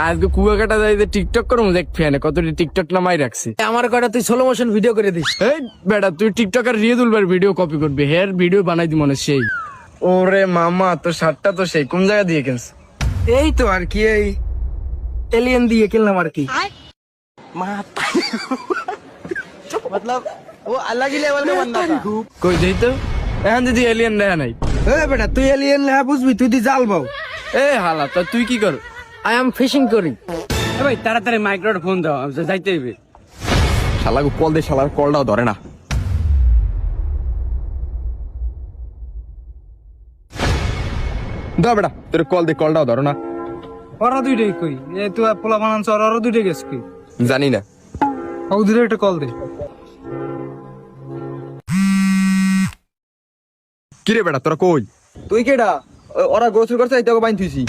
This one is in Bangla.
আজকে কুয়াকাটা যাইতে টিকটক করবো দেখ ফ্যানে কতটি টিকটক নামাই রাখছে। আমার কয়টা তুই স্লো মোশন ভিডিও করে দিস। এই বেটা তুই টিকটক আর রিয়ে তুলবার ভিডিও কপি করবি, হেয়ার ভিডিও বানাই দি মনে সেই। ওরে মামা তোর শার্টটা তো সেই, কোন জায়গা দিয়ে কিনছ? এই তো আর কি, এই এলিয়েন দিয়ে কিনলাম আর কি। मतलब वो अलग ही लेवल का बंदा था। কই দেই তো এখন যদি এলিয়েন দেখা নাই। এ বেটা তুই এলিয়েন লেহা বুঝবি, তুই দি জাল বাও। এ হালা তা তুই কি কর? আই এম ফিশিং করি। ভাই তাড়াতাড়ি মাইক্রোর ফোন দাও, যাইতে হইবে। শালাকে কল দে, শালার কলটাও ধরে না। দাও বেটা তোর কল দে, কলটাও ধরো না। ওরা দুইটাই কই, এ তুই পোলা বানানছ আর ওরা দুইটাই গেছ কই? জানি না। ও দূরে একটা কল দে। কিরে বেটা তোরা কই? তুই কেডা? ওরা গোসল করছে এই তোকে বাইন থুইছি।